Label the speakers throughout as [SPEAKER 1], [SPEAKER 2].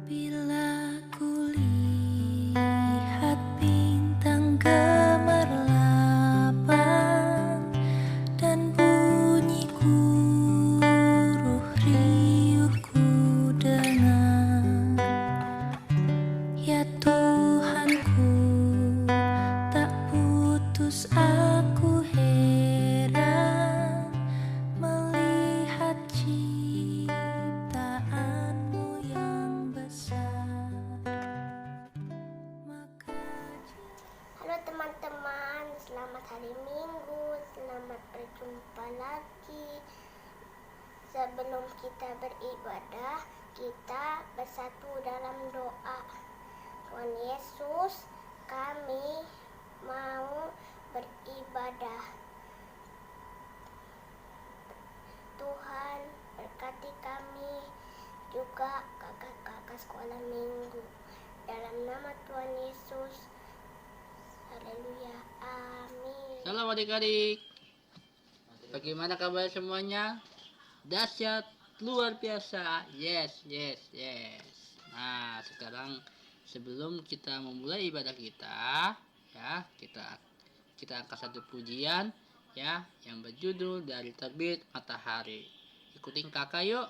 [SPEAKER 1] Bila kulihat bintang gemerlapan dan bunyi guruh riuh ku dengar, ya Tuhanku, tak putus aku heran melihat ciptaanmu yang besar.
[SPEAKER 2] Halo teman-teman, selamat hari Minggu, selamat berjumpa lagi. Sebelum kita beribadah, kita bersatu dalam doa. Tuhan Yesus, kami mau beribadah. Tuhan berkati kami, juga kakak-kakak sekolah minggu. Dalam nama Tuhan Yesus, haleluya, amin.
[SPEAKER 3] Salam adik-adik. Bagaimana kabar semuanya? Dahsyat, luar biasa. Yes. Nah, sekarang sebelum kita memulai ibadah kita, ya, kita angkat satu pujian, ya, yang berjudul Dari Terbit Matahari. Ikutin kakak yuk.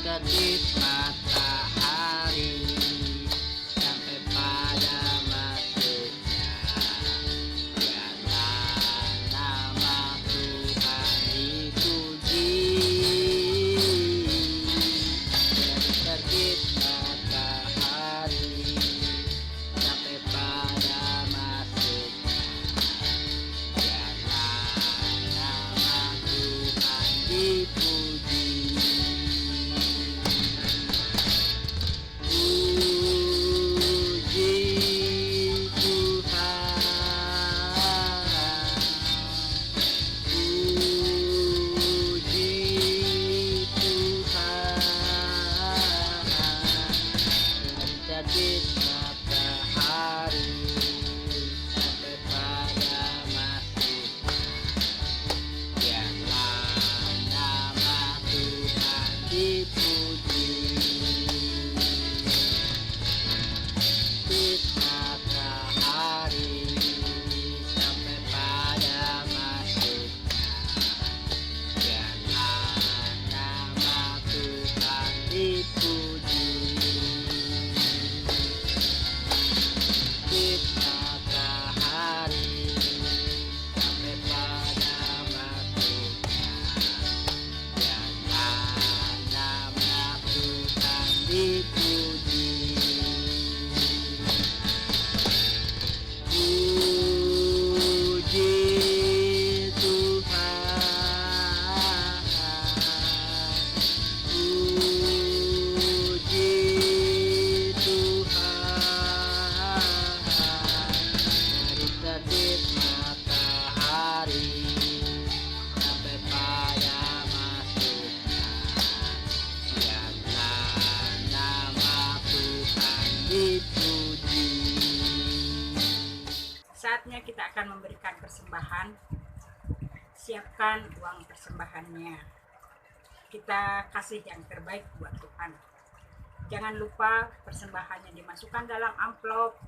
[SPEAKER 3] Terbit matahari sampai pada masuknya, biarlah nama Tuhan dipuji. Dari terbit matahari sampai pada masuknya, biarlah nama Tuhan dipuji. Terbit matahari sampai pada masuknya, biarlah nama Tuhan dipuji. Terbit matahari sampai pada masuknya, biarlah nama Tuhan dipuji. Terbit matahari sampai pada masuknya, biarlah nama Tuhan dipuji. Puji Tuhan, puji Tuhan. Dari terbit matahari sampai pada masuknya, biarlah nama Tuhan dipuji.
[SPEAKER 4] Saatnya kita akan memberikan persembahan. Siapkan uang persembahannya. Kita kasih yang terbaik buat Tuhan. Jangan lupa persembahannya dimasukkan dalam amplop.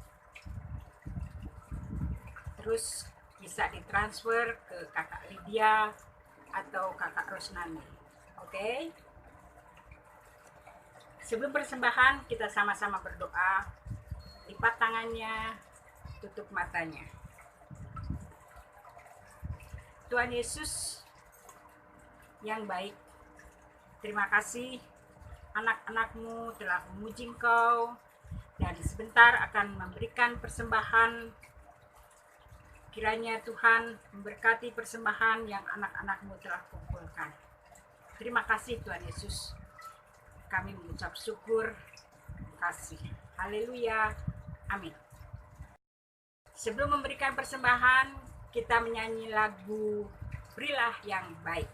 [SPEAKER 4] Terus bisa ditransfer ke kakak Lydia atau kakak Rosnani. Oke? Sebelum persembahan, kita sama-sama berdoa. Lipat tangannya, tutup matanya. Tuhan Yesus yang baik, terima kasih anak-anak-Mu telah memuji Engkau dan sebentar akan memberikan persembahan. Kiranya Tuhan memberkati persembahan yang anak-anak-Mu telah kumpulkan. Terima kasih Tuhan Yesus. Kami mengucap syukur, kasih. Haleluya. Amin. Sebelum memberikan persembahan, kita menyanyi lagu Berilah yang Baik.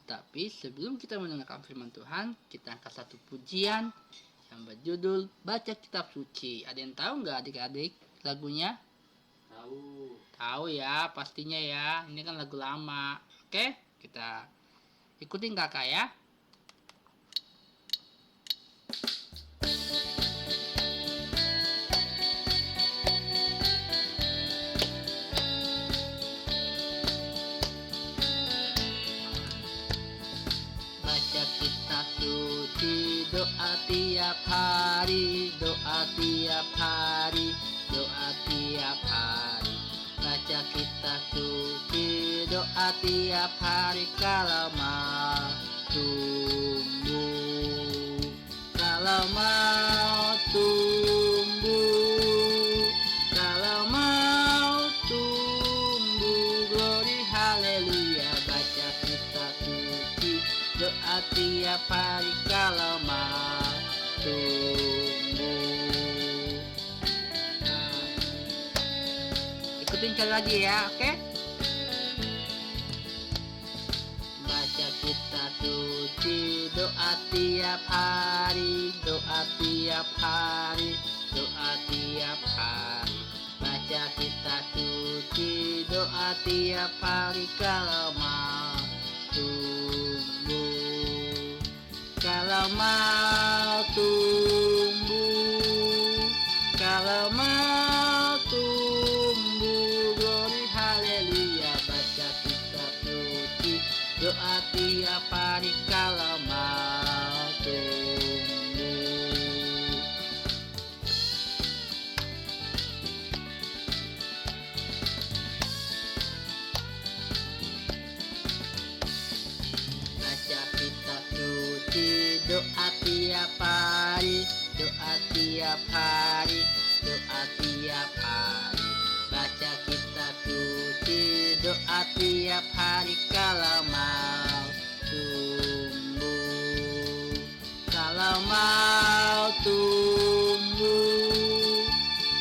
[SPEAKER 3] Tapi sebelum kita mendengarkan firman Tuhan, kita angkat satu pujian yang berjudul Baca Kitab Suci. Ada yang tahu nggak adik-adik lagunya? Tahu ya, pastinya ya. Ini kan lagu lama. Oke, kita ikutin kakak ya. Baca kitab suci, doa tiap hari, doa tiap hari, doa tiap hari. Baca kitab suci, doa tiap hari kalau mau tumbuh. Kalau mau tumbuh, kalau mau tumbuh, glory haleluya. Baca kitab suci, doa tiap hari kalau mau tumbuh. Nah, ikutin sekali lagi ya, oke? Baca kitab suci, doa tiap hari, doa tiap hari, doa tiap hari. Baca kitab suci, doa tiap hari kalau mau tumbuh. Kalau mau tumbuh, kalau mau tumbuh, glory haleluya. Baca kitab suci, doa tiap hari kalau mau tumbuh. Baca kitab suci, doa tiap hari, doa tiap hari, doa tiap hari. Baca kitab suci, doa tiap hari kalau mau tumbuh. Kalau mau tumbuh,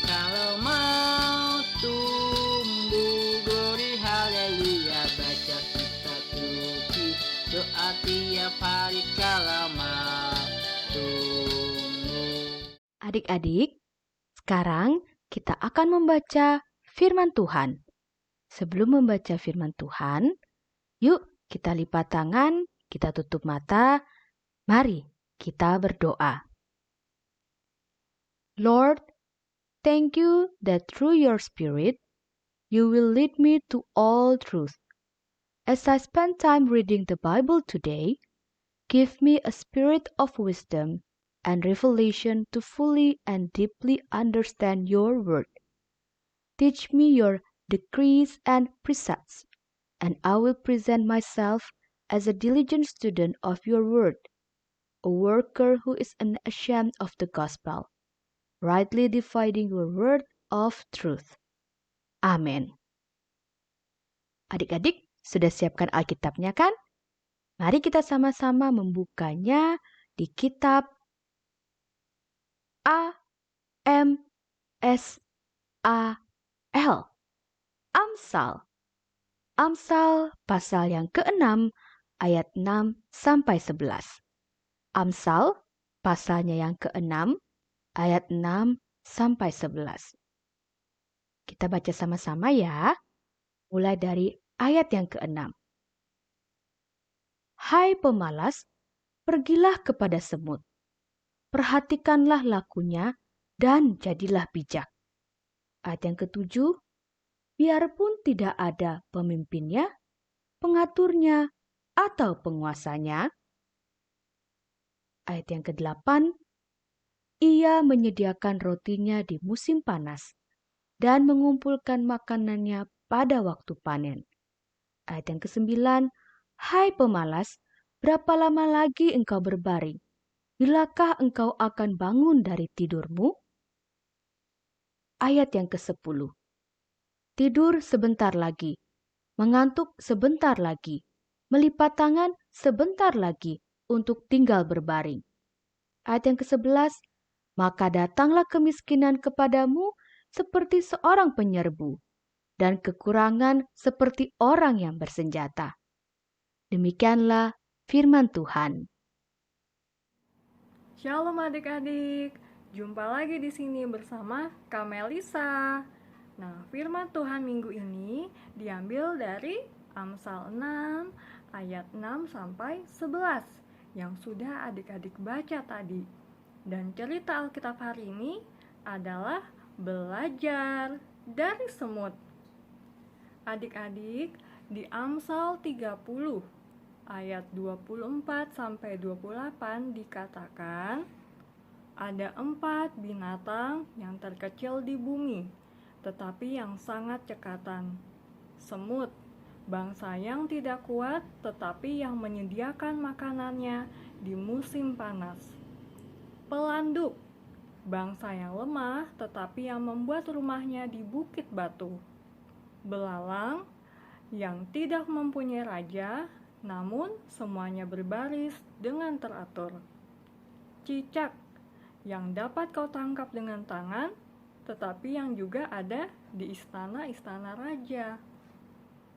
[SPEAKER 3] kalau mau tumbuh, glory haleluya. Baca kitab suci, doa tiap hari kalau mau tumbuh.
[SPEAKER 5] Adik-adik, sekarang kita akan membaca firman Tuhan. Sebelum membaca firman Tuhan, yuk kita lipat tangan, kita tutup mata. Mari kita berdoa. Lord, thank you that through your Spirit, you will lead me to all truth. As I spend time reading the Bible today, give me a spirit of wisdom and revelation to fully and deeply understand your word. Teach me your decrees and precepts, and I will present myself as a diligent student of your word, a worker who is unashamed of the gospel, rightly dividing your word of truth. Amin. Adik-adik, sudah siapkan Alkitabnya kan? Mari kita sama-sama membukanya di kitab Amsal. Amsal pasal yang ke-6 ayat 6 sampai 11. Amsal pasalnya yang ke-6 ayat 6 sampai 11. Kita baca sama-sama ya. Mulai dari ayat yang ke-6. Hai pemalas, pergilah kepada semut. Perhatikanlah lakunya dan jadilah bijak. Ayat yang ke-7, biarpun tidak ada pemimpinnya, pengaturnya, atau penguasanya. Ayat yang ke-8, ia menyediakan rotinya di musim panas dan mengumpulkan makanannya pada waktu panen. Ayat yang ke-9, hai pemalas, berapa lama lagi engkau berbaring? Bilakah engkau akan bangun dari tidurmu? Ayat yang ke-10. Tidur sebentar lagi, mengantuk sebentar lagi, melipat tangan sebentar lagi untuk tinggal berbaring. Ayat yang ke-11. Maka datanglah kemiskinan kepadamu seperti seorang penyerbu, dan kekurangan seperti orang yang bersenjata. Demikianlah firman Tuhan.
[SPEAKER 6] Shalom adik-adik, jumpa lagi di sini bersama Kak Melisa. Nah, firman Tuhan minggu ini diambil dari Amsal 6 ayat 6 sampai 11 yang sudah adik-adik baca tadi. Dan cerita Alkitab hari ini adalah belajar dari semut. Adik-adik, di Amsal 30 ayat 24 sampai 28 dikatakan, ada 4 binatang yang terkecil di bumi, tetapi yang sangat cekatan. Semut, bangsa yang tidak kuat, tetapi yang menyediakan makanannya di musim panas. Pelanduk, bangsa yang lemah, tetapi yang membuat rumahnya di bukit batu. Belalang, yang tidak mempunyai raja, namun semuanya berbaris dengan teratur. Cicak, yang dapat kau tangkap dengan tangan, tetapi yang juga ada di istana-istana raja.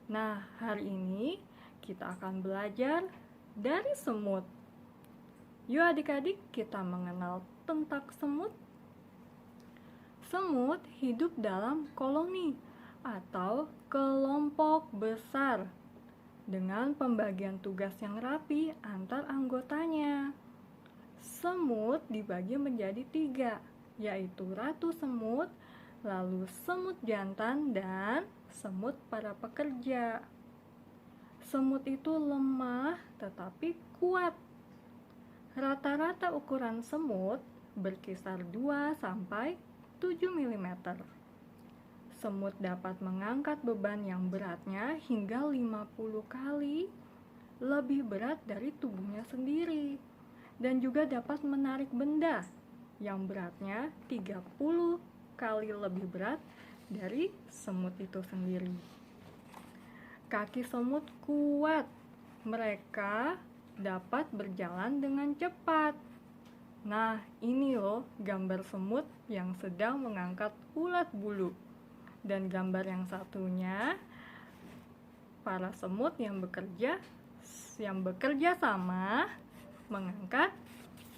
[SPEAKER 6] Nah, hari ini kita akan belajar dari semut. Yuk adik-adik, kita mengenal tentang semut. Semut hidup dalam koloni atau kelompok besar dengan pembagian tugas yang rapi antar anggotanya. Semut dibagi menjadi 3, yaitu ratu semut, lalu semut jantan, dan semut para pekerja. Semut itu lemah tetapi kuat. Rata-rata ukuran semut berkisar 2 sampai 7 mm. Semut dapat mengangkat beban yang beratnya hingga 50 kali lebih berat dari tubuhnya sendiri, dan juga dapat menarik benda yang beratnya 30 kali lebih berat dari semut itu sendiri. Kaki semut kuat, mereka dapat berjalan dengan cepat. Nah, ini loh gambar semut yang sedang mengangkat ulat bulu. Dan gambar yang satunya, para semut yang bekerja sama mengangkat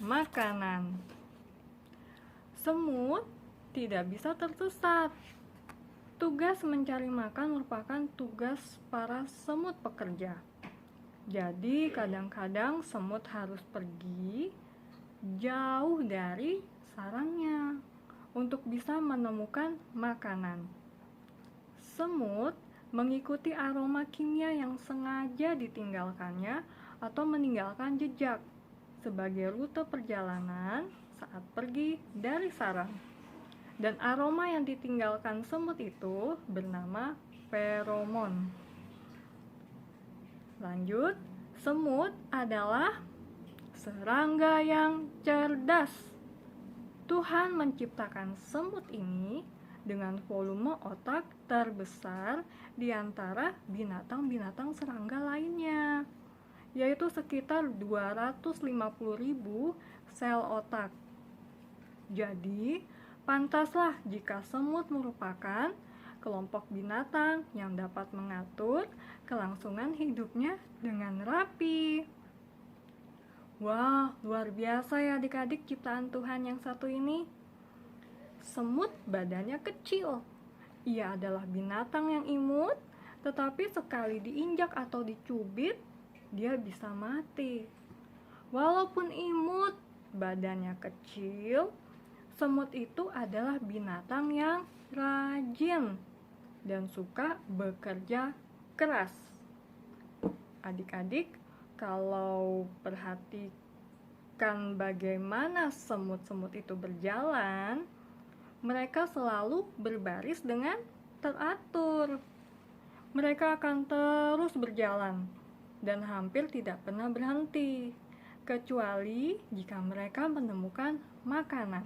[SPEAKER 6] makanan. Semut tidak bisa tersesat. Tugas mencari makan merupakan tugas para semut pekerja. Jadi kadang-kadang semut harus pergi jauh dari sarangnya untuk bisa menemukan makanan. Semut mengikuti aroma kimia yang sengaja ditinggalkannya atau meninggalkan jejak sebagai rute perjalanan saat pergi dari sarang. Dan aroma yang ditinggalkan semut itu bernama feromon. Lanjut, semut adalah serangga yang cerdas. Tuhan menciptakan semut ini dengan volume otak terbesar di antara binatang-binatang serangga lainnya, yaitu sekitar 250.000 sel otak. Jadi, pantaslah jika semut merupakan kelompok binatang yang dapat mengatur kelangsungan hidupnya dengan rapi. Wah, luar biasa ya adik-adik ciptaan Tuhan yang satu ini. Semut badannya kecil. Ia adalah binatang yang imut, tetapi sekali diinjak atau dicubit, dia bisa mati. Walaupun imut, badannya kecil, semut itu adalah binatang yang rajin dan suka bekerja keras. Adik-adik, kalau perhatikan bagaimana semut-semut itu berjalan, mereka selalu berbaris dengan teratur. Mereka akan terus berjalan dan hampir tidak pernah berhenti, kecuali jika mereka menemukan makanan.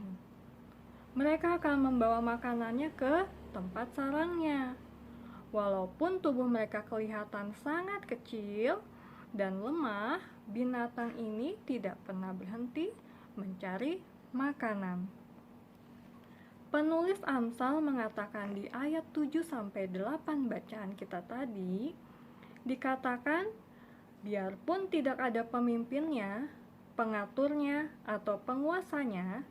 [SPEAKER 6] Mereka akan membawa makanannya ke tempat sarangnya. Walaupun tubuh mereka kelihatan sangat kecil dan lemah, binatang ini tidak pernah berhenti mencari makanan. Penulis Amsal mengatakan di ayat 7-8 bacaan kita tadi, dikatakan Biarpun tidak ada pemimpinnya, pengaturnya, atau penguasanya,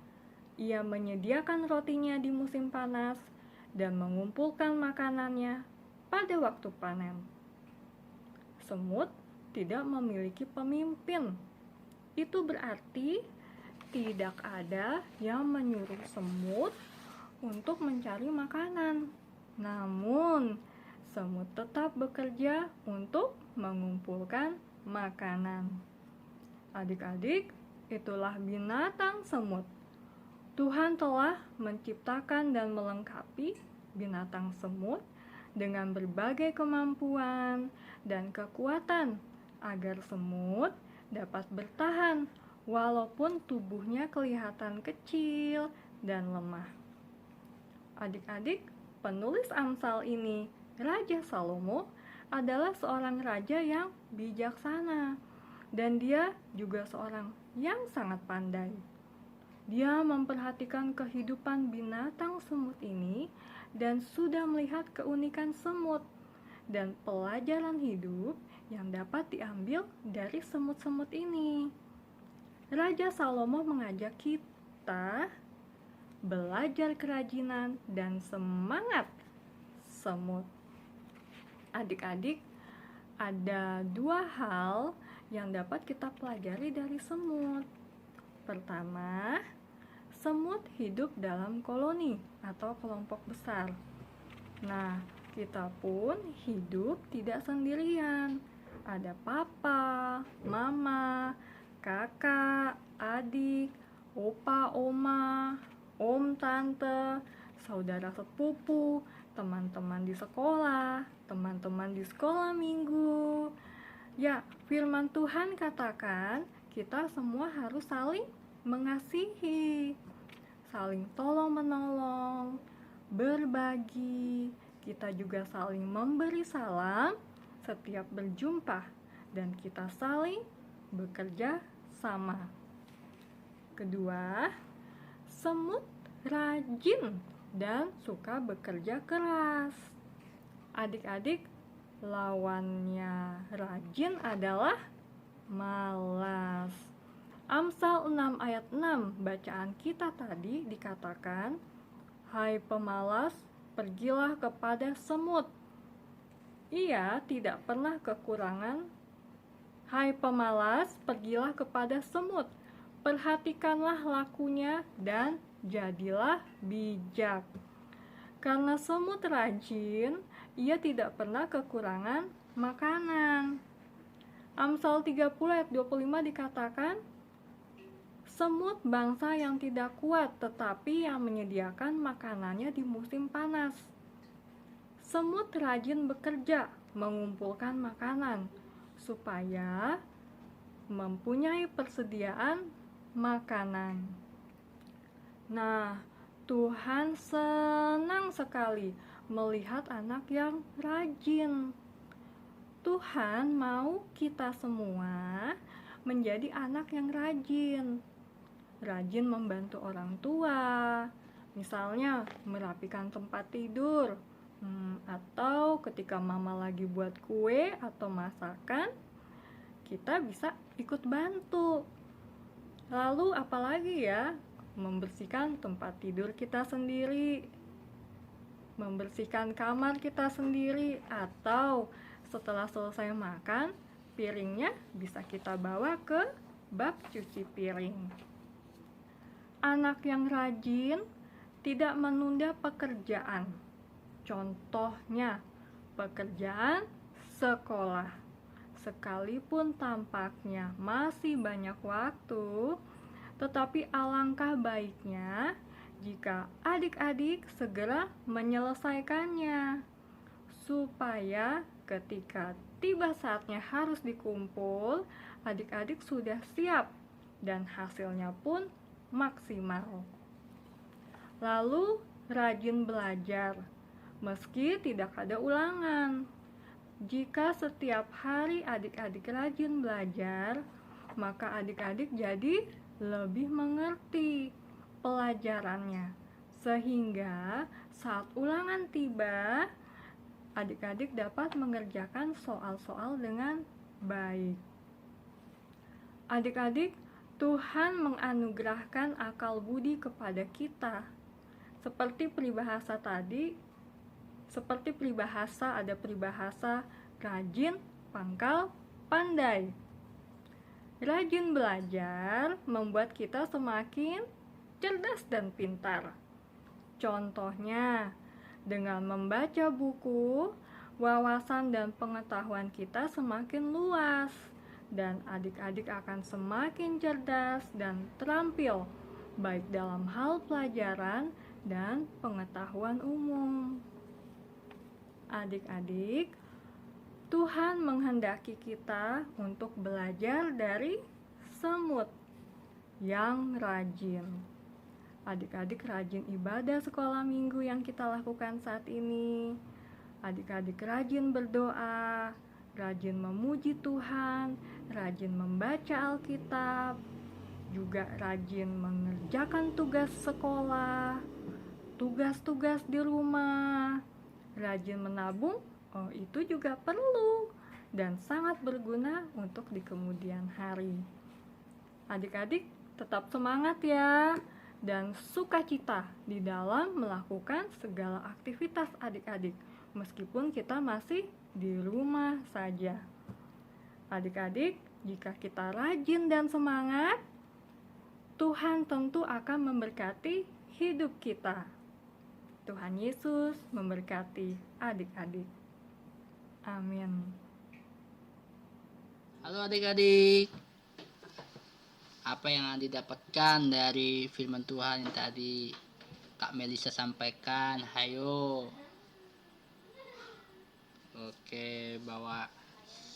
[SPEAKER 6] ia menyediakan rotinya di musim panas dan mengumpulkan makanannya pada waktu panen. Semut tidak memiliki pemimpin. Itu berarti tidak ada yang menyuruh semut untuk mencari makanan. Namun, semut tetap bekerja untuk mengumpulkan makanan. Adik-adik, itulah binatang semut. Tuhan telah menciptakan dan melengkapi binatang semut dengan berbagai kemampuan dan kekuatan agar semut dapat bertahan walaupun tubuhnya kelihatan kecil dan lemah. Adik-adik, penulis Amsal ini, Raja Salomo, adalah seorang raja yang bijaksana dan dia juga seorang yang sangat pandai. Dia memperhatikan kehidupan binatang semut ini dan sudah melihat keunikan semut dan pelajaran hidup yang dapat diambil dari semut-semut ini. Raja Salomo mengajak kita belajar kerajinan dan semangat semut. Adik-adik, ada dua hal yang dapat kita pelajari dari semut. Pertama, semut hidup dalam koloni atau kelompok besar. Nah, kita pun hidup tidak sendirian. Ada papa, mama, kakak, adik, opa, oma, om, tante, saudara sepupu, teman-teman di sekolah, teman-teman di sekolah minggu. Ya, firman Tuhan katakan kita semua harus saling mengasihi, saling tolong-menolong, berbagi. Kita juga saling memberi salam setiap berjumpa dan kita saling bekerja sama. Kedua, semut rajin dan suka bekerja keras. Adik-adik, lawannya rajin adalah malas. Amsal 6 ayat 6 bacaan kita tadi dikatakan, "Hai pemalas, pergilah kepada semut. Ia tidak pernah kekurangan." Hai pemalas, pergilah kepada semut. Perhatikanlah lakunya dan jadilah bijak. Karena semut rajin, ia tidak pernah kekurangan makanan. Amsal 30 ayat 25 dikatakan, "Semut bangsa yang tidak kuat, tetapi yang menyediakan makanannya di musim panas." Semut rajin bekerja mengumpulkan makanan supaya mempunyai persediaan makanan. Nah, Tuhan senang sekali melihat anak yang rajin. Tuhan mau kita semua menjadi anak yang rajin. Rajin membantu orang tua, misalnya merapikan tempat tidur, atau ketika mama lagi buat kue atau masakan, kita bisa ikut bantu. Lalu apalagi ya? Membersihkan tempat tidur kita sendiri, membersihkan kamar kita sendiri, atau setelah selesai makan, piringnya bisa kita bawa ke bak cuci piring. Anak yang rajin tidak menunda pekerjaan. Contohnya, pekerjaan sekolah. Sekalipun tampaknya masih banyak waktu, tetapi alangkah baiknya jika adik-adik segera menyelesaikannya, supaya ketika tiba saatnya harus dikumpul, adik-adik sudah siap dan hasilnya pun maksimal. Lalu, rajin belajar, meski tidak ada ulangan. Jika setiap hari adik-adik rajin belajar, maka adik-adik jadi lebih mengerti pelajarannya, sehingga saat ulangan tiba, adik-adik dapat mengerjakan soal-soal dengan baik. Adik-adik, Tuhan menganugerahkan akal budi kepada kita. Seperti peribahasa tadi, ada peribahasa rajin, pangkal, pandai. Rajin belajar membuat kita semakin cerdas dan pintar. Contohnya, dengan membaca buku, wawasan dan pengetahuan kita semakin luas, dan adik-adik akan semakin cerdas dan terampil, baik dalam hal pelajaran dan pengetahuan umum. Adik-adik, Tuhan menghendaki kita untuk belajar dari semut yang rajin. Adik-adik rajin ibadah sekolah minggu yang kita lakukan saat ini. Adik-adik rajin berdoa, rajin memuji Tuhan, rajin membaca Alkitab, juga rajin mengerjakan tugas sekolah, tugas-tugas di rumah, rajin menabung. Oh, itu juga perlu dan sangat berguna untuk di kemudian hari. Adik-adik tetap semangat ya, dan sukacita di dalam melakukan segala aktivitas adik-adik, meskipun kita masih di rumah saja. Adik-adik, jika kita rajin dan semangat, Tuhan tentu akan memberkati hidup kita. Tuhan Yesus memberkati adik-adik. Amin.
[SPEAKER 3] Halo adik-adik, apa yang didapatkan dari firman Tuhan yang tadi Kak Melisa sampaikan? Hayo. Oke, bahwa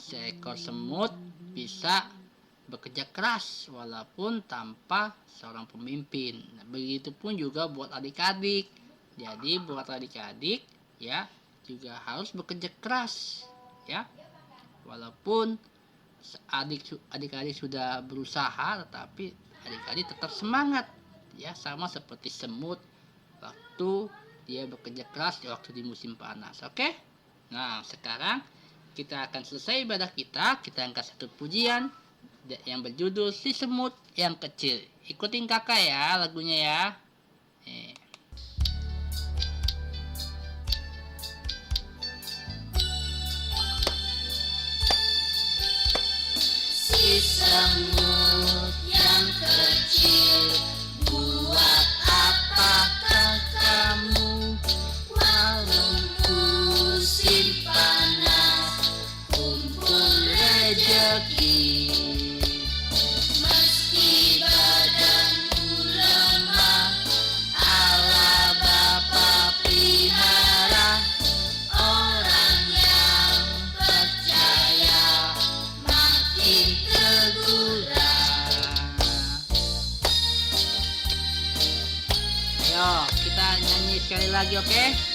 [SPEAKER 3] seekor semut bisa bekerja keras walaupun tanpa seorang pemimpin. Nah, begitupun juga buat adik-adik. Jadi buat adik-adik ya juga harus bekerja keras ya. Walaupun adik-adik sudah berusaha, tetapi adik-adik tetap semangat ya, sama seperti semut waktu dia bekerja keras di waktu di musim panas. Oke? Nah, sekarang kita akan selesai ibadah kita. Kita angkat satu pujian yang berjudul Si Semut yang Kecil. Ikutin kakak ya lagunya ya.
[SPEAKER 1] Si semut yang kecil, buat apakah kamu walau musim panas kumpul rejeki? Meski badanmu lemah, Allah Bapa pelihara orang yang percaya makin teguran.
[SPEAKER 3] Ayo kita nyanyi sekali lagi, oke?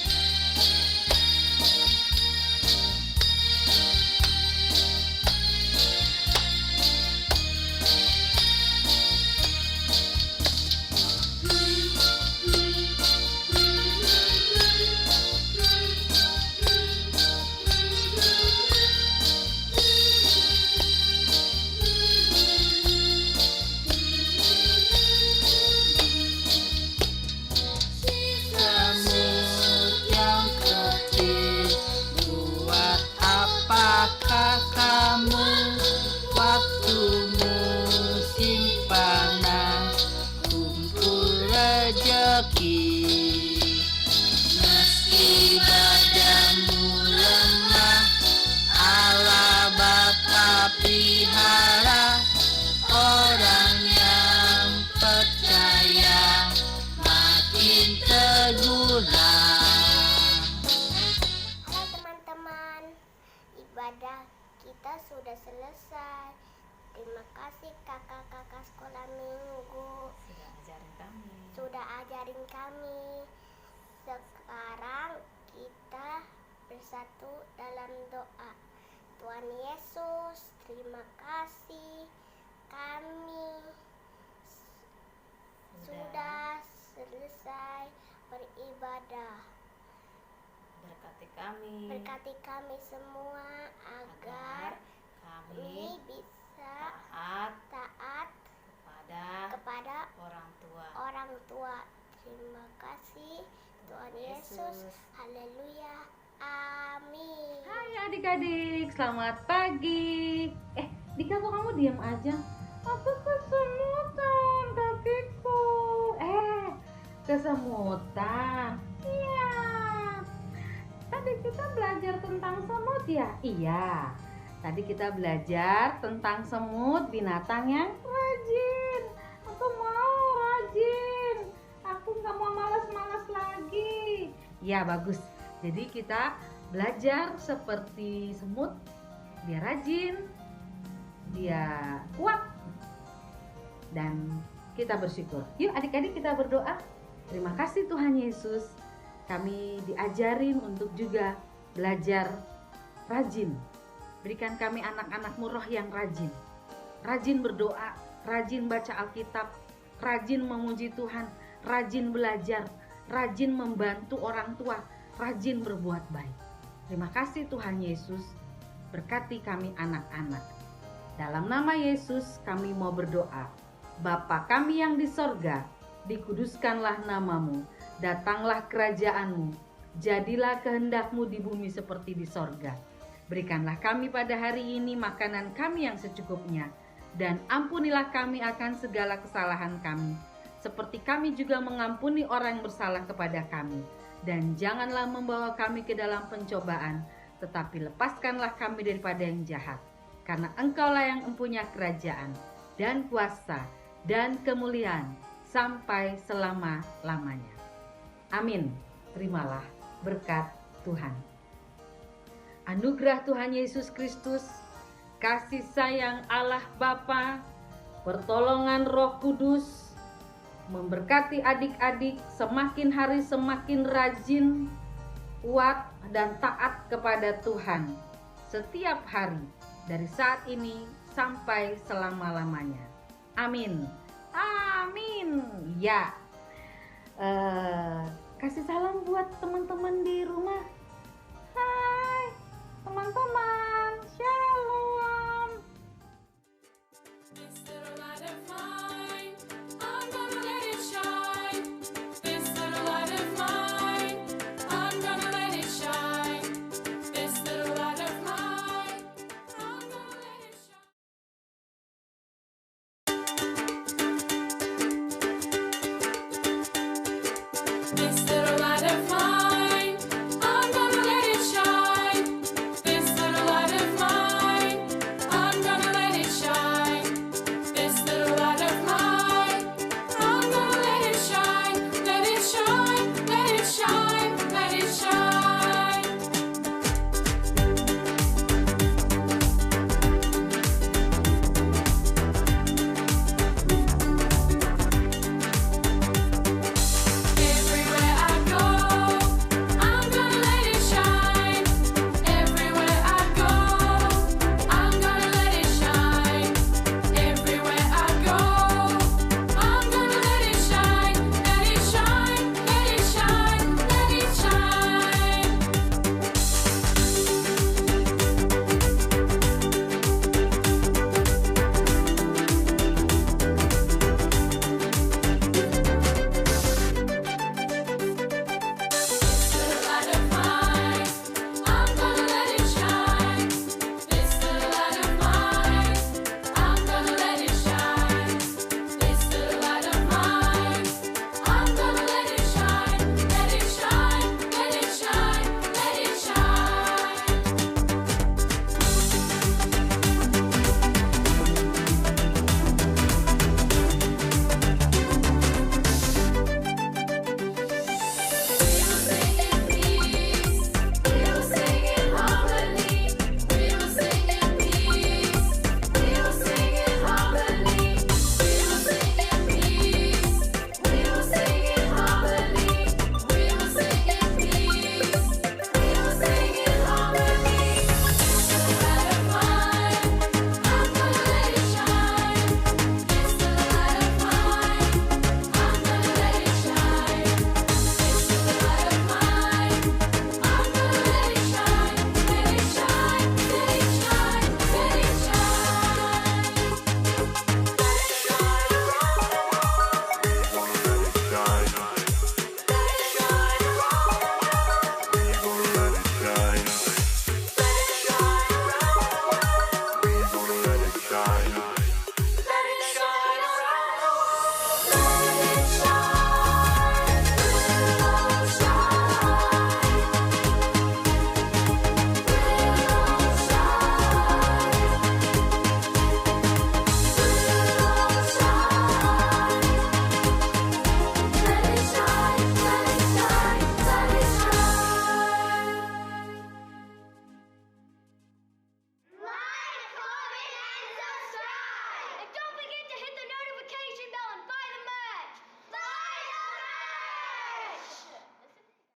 [SPEAKER 3] Semut yang kecil, buat apakah kamu waktu musim panas kumpul rejeki? Meski badanmu lemah, Allah Bapa pelihara orang yang percaya makin teguran.
[SPEAKER 2] Halo teman-teman, ibadah kita sudah selesai. Terima kasih kakak-kakak sekolah minggu sudah ajarin kami. Sekarang kita bersatu dalam doa. Tuhan Yesus, terima kasih kami sudah selesai beribadah.
[SPEAKER 7] Berkati kami
[SPEAKER 2] Berkati kami semua agar kami bisa
[SPEAKER 1] taat
[SPEAKER 2] kepada
[SPEAKER 1] orang tua.
[SPEAKER 2] orang tua. Terima kasih Tuhan Yesus. Haleluya. Amin.
[SPEAKER 7] Hai adik-adik, selamat pagi. Dika, kok kamu diam aja? Aku kesemutan kakiku. Kesemutan. Iya. Tadi kita belajar tentang semut ya? Iya. Tadi kita belajar tentang semut, binatang yang rajin. Aku mau rajin. Aku nggak mau malas-malas lagi. Ya, bagus. Jadi kita belajar seperti semut, dia rajin, dia kuat, dan kita bersyukur. Yuk adik-adik kita berdoa. Terima kasih Tuhan Yesus, kami diajarin untuk juga belajar rajin. Berikan kami anak-anakmu roh yang rajin. Rajin berdoa, rajin baca Alkitab, rajin memuji Tuhan, rajin belajar, rajin membantu orang tua, rajin berbuat baik. Terima kasih Tuhan Yesus, berkati kami anak-anak. Dalam nama Yesus kami mau berdoa. Bapa kami yang di sorga, dikuduskanlah namamu, datanglah kerajaanmu, jadilah kehendakmu di bumi seperti di sorga. Berikanlah kami pada hari ini makanan kami yang secukupnya, dan ampunilah kami akan segala kesalahan kami, seperti kami juga mengampuni orang yang bersalah kepada kami. Dan janganlah membawa kami ke dalam pencobaan, tetapi lepaskanlah kami daripada yang jahat. Karena Engkaulah yang mempunyai kerajaan, dan kuasa, dan kemuliaan, sampai selama-lamanya. Amin. Terimalah berkat Tuhan. Anugerah Tuhan Yesus Kristus, kasih sayang Allah Bapa, pertolongan Roh Kudus, memberkati adik-adik semakin hari semakin rajin, kuat, dan taat kepada Tuhan setiap hari dari saat ini sampai selama-lamanya. Amin. Amin. Ya. Kasih salam buat teman-teman di rumah. Hai teman-teman.